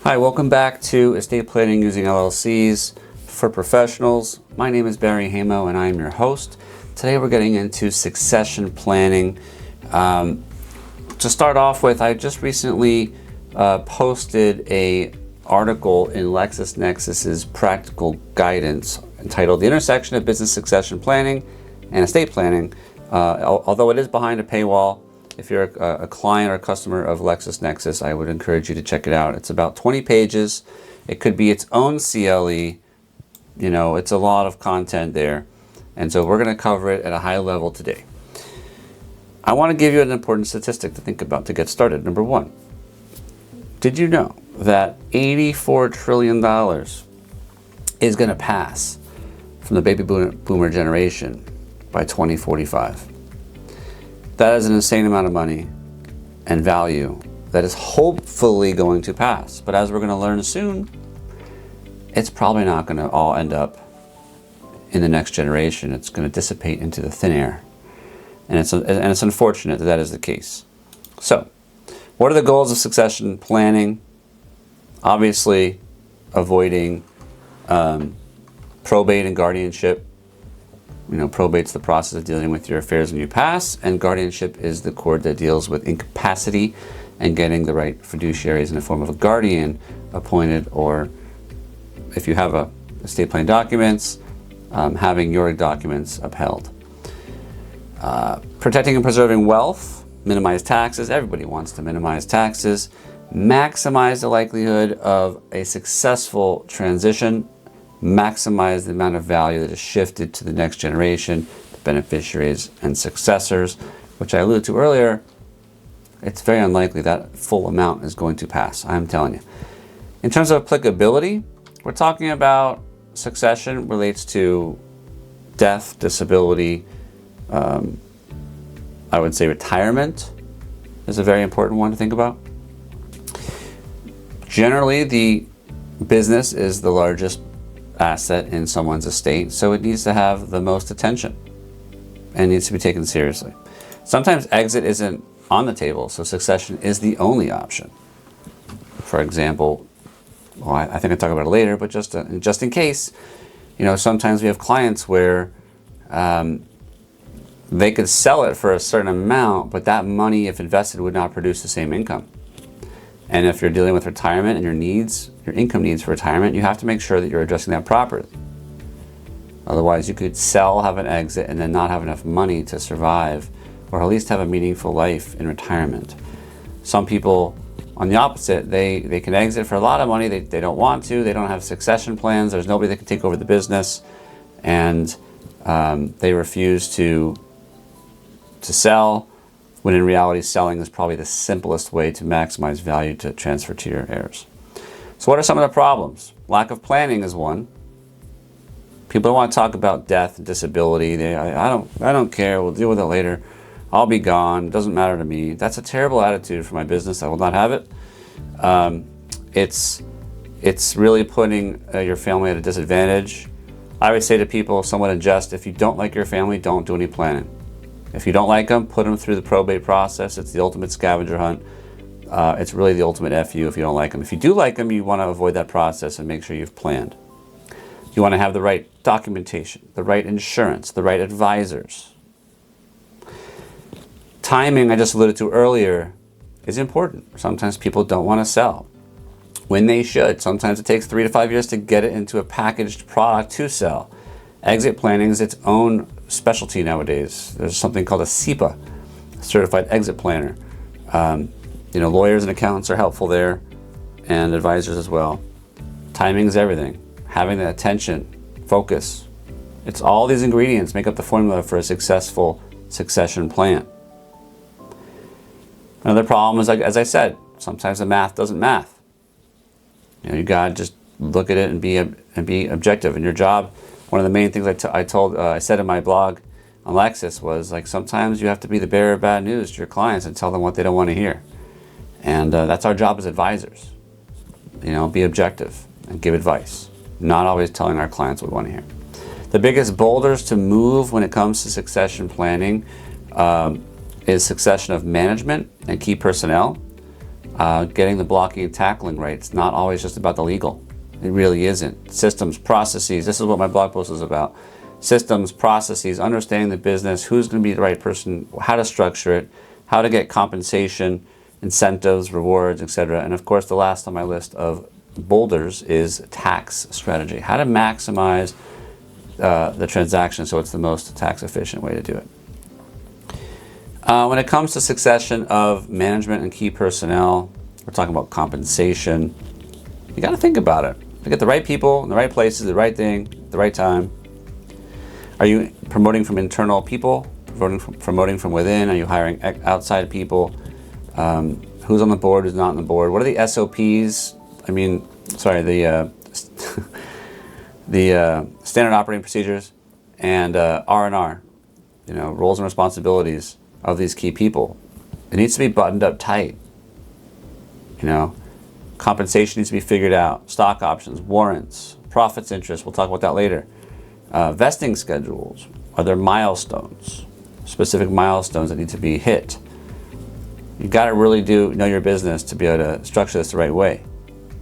Hi, welcome back to Estate Planning Using LLCs for Professionals. My name is Barry Haimo and I am your host. Today we're getting into succession planning. To start off with, I just recently posted an article in LexisNexis's Practical Guidance entitled The Intersection of Business Succession Planning and Estate Planning. Although it is behind a paywall, if you're a client or customer of LexisNexis, I would encourage you to check it out. It's about 20 pages. It could be its own CLE. You know, it's a lot of content there. And so we're going to cover it at a high level today. I want to give you an important statistic to think about to get started. Number one, did you know that $84 trillion is going to pass from the baby boomer generation by 2045? That is an insane amount of money and value that is hopefully going to pass. But as we're going to learn soon, it's probably not going to all end up in the next generation. It's going to dissipate into the thin air. And it's unfortunate that is the case. So, what are the goals of succession planning? Obviously, avoiding probate and guardianship. You know, probate's the process of dealing with your affairs when you pass, and guardianship is the court that deals with incapacity and getting the right fiduciaries in the form of a guardian appointed, or if you have estate plan documents, having your documents upheld. Protecting and preserving wealth, minimize taxes. Everybody wants to minimize taxes. Maximize the likelihood of a successful transition. Maximize the amount of value that is shifted to the next generation, the beneficiaries and successors, which I alluded to earlier. It's very unlikely that full amount is going to pass, I'm telling you. In terms of applicability, we're talking about succession relates to death, disability, I would say retirement is a very important one to think about. Generally, the business is the largest asset in someone's estate, so it needs to have the most attention and needs to be taken seriously. Sometimes exit isn't on the table, so succession is the only option. For example, well, I think I'll talk about it later, but just in case, you know, sometimes we have clients where they could sell it for a certain amount, but that money, if invested, would not produce the same income. And if you're dealing with retirement and your income needs for retirement, you have to make sure that you're addressing that properly. Otherwise, you could sell, have an exit, and then not have enough money to survive, or at least have a meaningful life in retirement. Some people, on the opposite, they can exit for a lot of money. They don't want to. They don't have succession plans. There's nobody that can take over the business, and they refuse to sell, when in reality selling is probably the simplest way to maximize value to transfer to your heirs. So what are some of the problems? Lack of planning is one. People don't want to talk about death and disability. I don't care, we'll deal with it later. I'll be gone, it doesn't matter to me. That's a terrible attitude for my business. I will not have it. It's really putting your family at a disadvantage. I would say to people, somewhat in jest, if you don't like your family, don't do any planning. If you don't like them, put them through the probate process. It's the ultimate scavenger hunt. It's really the ultimate FU if you don't like them. If you do like them, you want to avoid that process and make sure you've planned. You want to have the right documentation, the right insurance, the right advisors. Timing, I just alluded to earlier, is important. Sometimes people don't want to sell when they should. Sometimes it takes 3 to 5 years to get it into a packaged product to sell. Exit planning is its own specialty nowadays. There's something called a CEPA, Certified Exit Planner. You know, lawyers and accountants are helpful there, and advisors as well. Timing is everything. Having the attention, focus. It's all these ingredients make up the formula for a successful succession plan. Another problem is, like, as I said, sometimes the math doesn't math. You know, you gotta just look at it and be objective in your job. One of the main things I said in my blog on Lexis was, like, sometimes you have to be the bearer of bad news to your clients and tell them what they don't want to hear. And that's our job as advisors. You know, be objective and give advice, not always telling our clients what we want to hear. The biggest boulders to move when it comes to succession planning is succession of management and key personnel. Getting the blocking and tackling right. It's not always just about the legal. It really isn't. Systems, processes. This is what my blog post is about. Systems, processes, understanding the business, who's going to be the right person, how to structure it, how to get compensation, incentives, rewards, etc. And of course, the last on my list of boulders is tax strategy. How to maximize the transaction so it's the most tax efficient way to do it. When it comes to succession of management and key personnel, we're talking about compensation. You got to think about it. To get the right people in the right places, the right thing, the right time. Are you promoting from internal people? Promoting from within? Are you hiring outside people? Who's on the board? Who's not on the board? What are the SOPs? I mean, sorry, the standard operating procedures and R&R. You know, roles and responsibilities of these key people. It needs to be buttoned up tight. You know, compensation needs to be figured out. Stock options, warrants, profits, interest. We'll talk about that later. Vesting schedules. Are there milestones? Specific milestones that need to be hit. You got to really know your business to be able to structure this the right way.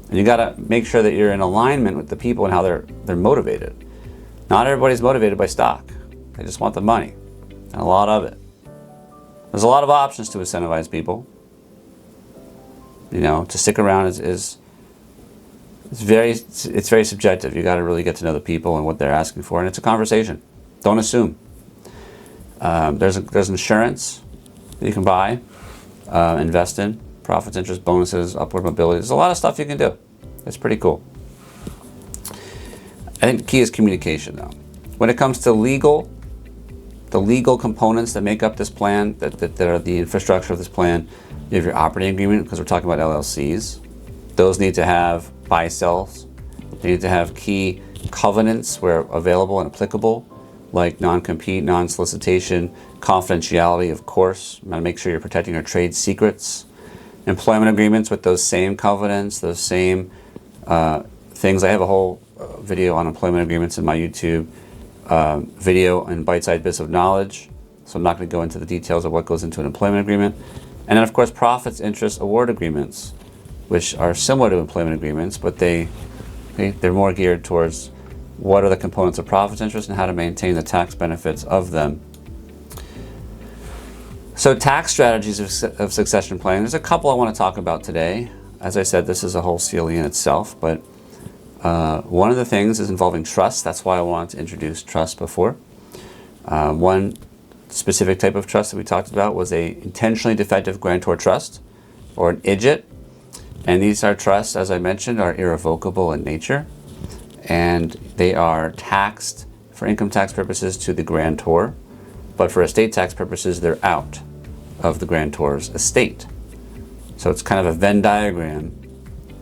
And you got to make sure that you're in alignment with the people and how they're motivated. Not everybody's motivated by stock. They just want the money, and a lot of it. There's a lot of options to incentivize people. You know, to stick around is very subjective. You got to really get to know the people and what they're asking for, and it's a conversation. Don't assume. There's insurance that you can buy, invest in, profits, interest, bonuses, upward mobility. There's a lot of stuff you can do. It's pretty cool. I think the key is communication, though. When it comes to the legal components that make up this plan, that are the infrastructure of this plan, you have your operating agreement, because we're talking about LLCs. Those need to have buy-sells. They need to have key covenants where available and applicable, like non-compete, non-solicitation, confidentiality, of course. You want to make sure you're protecting your trade secrets. Employment agreements with those same covenants, those same things. I have a whole video on employment agreements in my YouTube video and bite-sized bits of knowledge. So I'm not going to go into the details of what goes into an employment agreement. And then, of course, profits, interest, award agreements, which are similar to employment agreements, but they're more geared towards what are the components of profits, interest, and how to maintain the tax benefits of them. So tax strategies of succession planning. There's a couple I want to talk about today. As I said, this is a whole CLE in itself, but one of the things is involving trust. That's why I wanted to introduce trust before. One specific type of trust that we talked about was a intentionally defective grantor trust, or an IDGIT. And these are trusts, as I mentioned, are irrevocable in nature, and they are taxed for income tax purposes to the grantor, but for estate tax purposes, they're out of the grantor's estate. So it's kind of a Venn diagram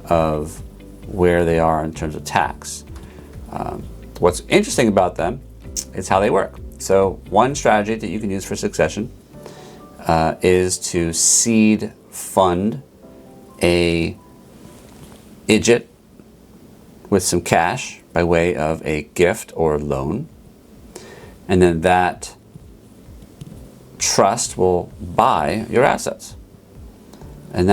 of where they are in terms of tax. What's interesting about them is how they work. So one strategy that you can use for succession is to seed fund a IDGIT with some cash by way of a gift or loan, and then that trust will buy your assets. And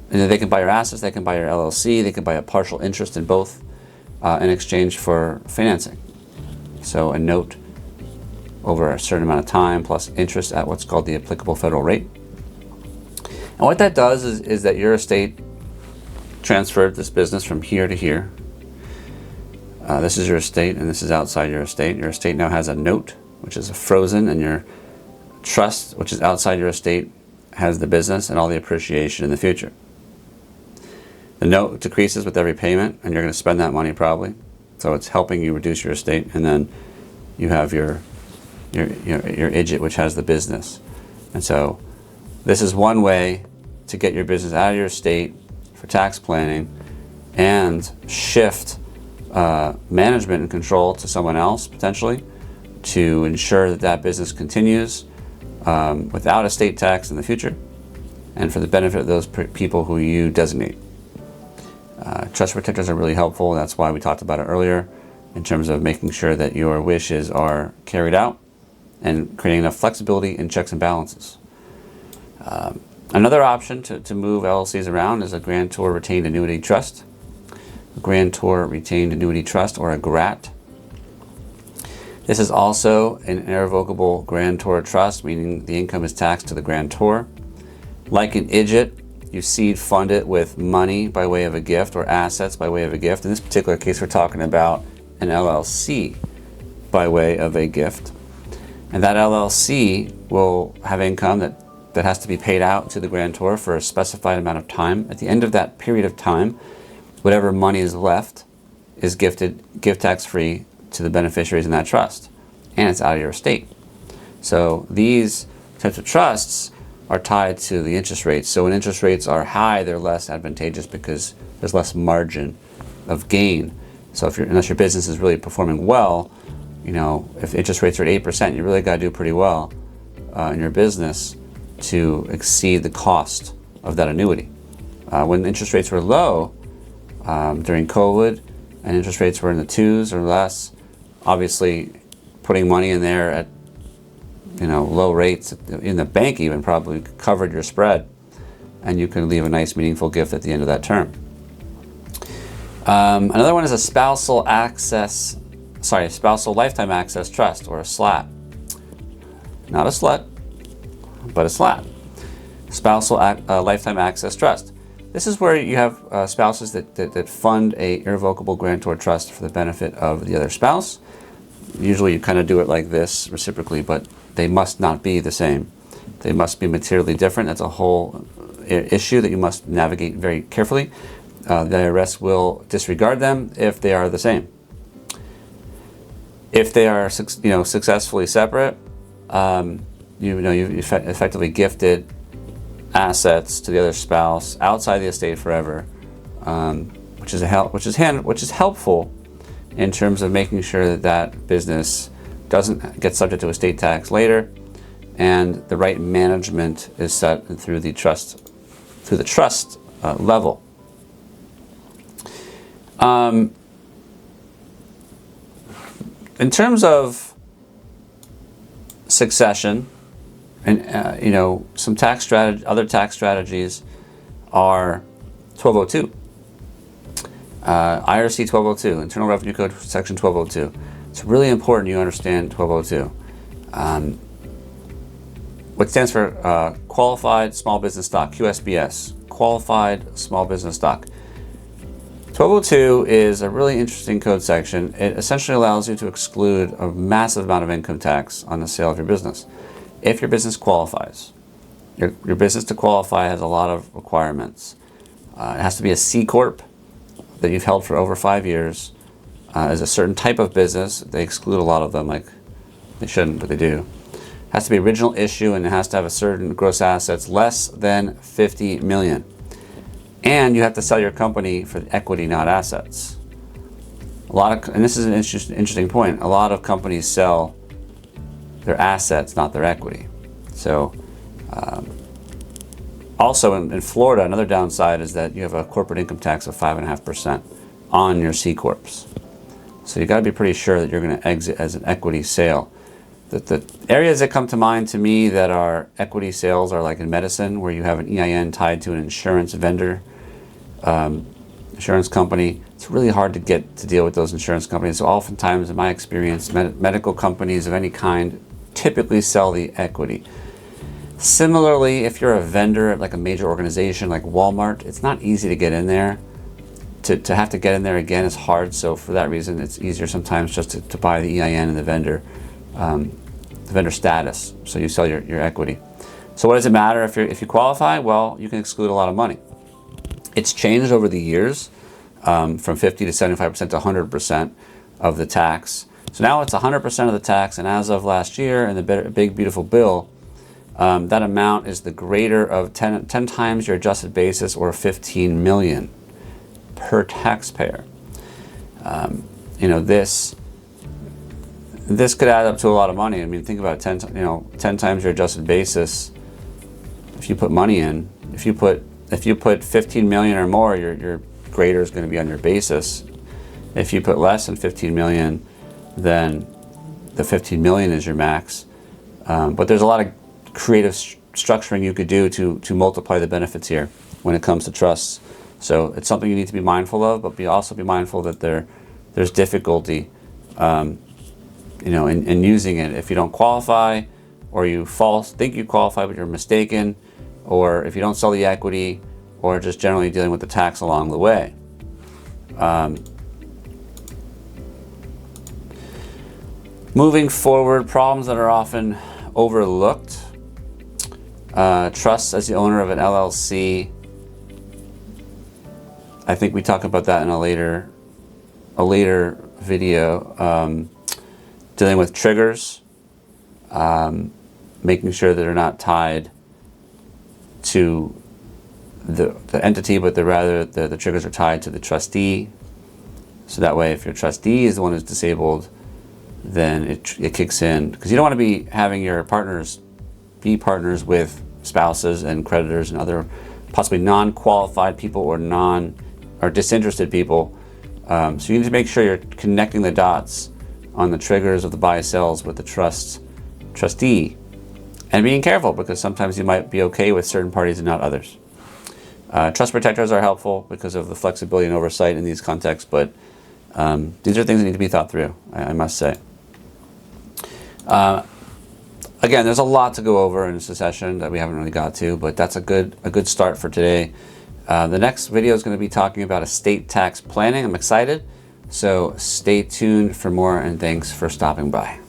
they can buy your assets, they can buy your LLC, they can buy a partial interest in both in exchange for financing. So a note over a certain amount of time plus interest at what's called the applicable federal rate. And what that does is that your estate transferred this business from here to here. This is your estate and this is outside your estate. Your estate now has a note, which is frozen, and your trust, which is outside your estate, has the business and all the appreciation in the future. The note decreases with every payment, and you're going to spend that money probably. So it's helping you reduce your estate, and then you have your IDGIT, which has the business. And so this is one way to get your business out of your estate for tax planning and shift management and control to someone else potentially to ensure that that business continues without estate tax in the future, and for the benefit of those people who you designate. Trust protectors are really helpful. That's why we talked about it earlier in terms of making sure that your wishes are carried out and creating enough flexibility in checks and balances. Another option to move LLCs around is a grantor retained annuity trust. A grantor retained annuity trust, or a GRAT. This is also an irrevocable grantor trust, meaning the income is taxed to the grantor. Like an IDGIT, you seed fund it with money by way of a gift or assets by way of a gift. In this particular case, we're talking about an LLC by way of a gift. And that LLC will have income that has to be paid out to the grantor for a specified amount of time. At the end of that period of time, whatever money is left is gift tax free to the beneficiaries in that trust, and it's out of your estate. So these types of trusts are tied to the interest rates. So when interest rates are high, they're less advantageous because there's less margin of gain. So unless your business is really performing well, if interest rates are at 8%, you really got to do pretty well in your business to exceed the cost of that annuity. When interest rates were low during COVID, and interest rates were in the 2s or less, obviously putting money in there at low rates in the bank even probably covered your spread, and you can leave a nice meaningful gift at the end of that term. Another one is a spousal lifetime access trust, or a SLAT. Not a slut, but a SLAT. Spousal lifetime access trust. This is where you have spouses that fund a irrevocable grantor trust for the benefit of the other spouse. Usually you kind of do it like this reciprocally, but they must not be the same. They must be materially different. That's a whole issue that you must navigate very carefully. The IRS will disregard them if they are the same. If they are successfully separate, you've effectively gifted assets to the other spouse outside the estate forever, which is helpful in terms of making sure that business doesn't get subject to estate tax later, and the right management is set through the trust level. In terms of succession, and some other tax strategies are 1202. IRC 1202, Internal Revenue Code Section 1202. It's really important you understand 1202. What stands for Qualified Small Business Stock, QSBS, Qualified Small Business Stock. 1202 is a really interesting code section. It essentially allows you to exclude a massive amount of income tax on the sale of your business. If your business qualifies, your business to qualify has a lot of requirements. It has to be a C Corp that you've held for over 5 years. As a certain type of business, they exclude a lot of them, like they shouldn't, but they do. It has to be original issue, and it has to have a certain gross assets less than 50 million. And you have to sell your company for equity, not assets. And this is an interesting point. A lot of companies sell their assets, not their equity. So, also in Florida, another downside is that you have a corporate income tax of 5.5% on your C Corps. So you got to be pretty sure that you're going to exit as an equity sale. The areas that come to mind to me that are equity sales are like in medicine, where you have an EIN tied to an insurance vendor, insurance company. It's really hard to deal with those insurance companies. So oftentimes, in my experience, medical companies of any kind typically sell the equity. Similarly, if you're a vendor at like a major organization like Walmart, it's not easy to get in there. To have to get in there again is hard. So for that reason, it's easier sometimes just to buy the EIN and the vendor status. So you sell your equity. So what does it matter if you qualify? Well, you can exclude a lot of money. It's changed over the years from 50 to 75% to 100% of the tax. So now it's 100% of the tax, and as of last year in the big beautiful bill, that amount is the greater of 10 times your adjusted basis, or 15 million per taxpayer. This could add up to a lot of money. I mean, think about it, 10 times your adjusted basis. If you put money in, if you put 15 million or more, your greater is going to be on your basis. If you put less than 15 million, then the 15 million is your max. But there's a lot of creative structuring you could do to multiply the benefits here when it comes to trusts. So it's something you need to be mindful of, but also be mindful that there's difficulty, in using it. If you don't qualify, or you think you qualify but you're mistaken, or if you don't sell the equity, or just generally dealing with the tax along the way. Moving forward, problems that are often overlooked. Trusts as the owner of an LLC. I think we talk about that in a later video. Dealing with triggers, making sure that they're not tied to the entity, but rather the triggers are tied to the trustee. So that way, if your trustee is the one who's disabled, then it kicks in, because you don't want to be having your partners be partners with spouses and creditors and other possibly non-qualified people or disinterested people. So you need to make sure you're connecting the dots on the triggers of the buy-sells with the trustee, and being careful, because sometimes you might be okay with certain parties and not others. Trust protectors are helpful because of the flexibility and oversight in these contexts, but these are things that need to be thought through, I must say. Again, there's a lot to go over in succession that we haven't really got to, but that's a good start for today. The next video is going to be talking about estate tax planning. I'm excited, so stay tuned for more, and thanks for stopping by.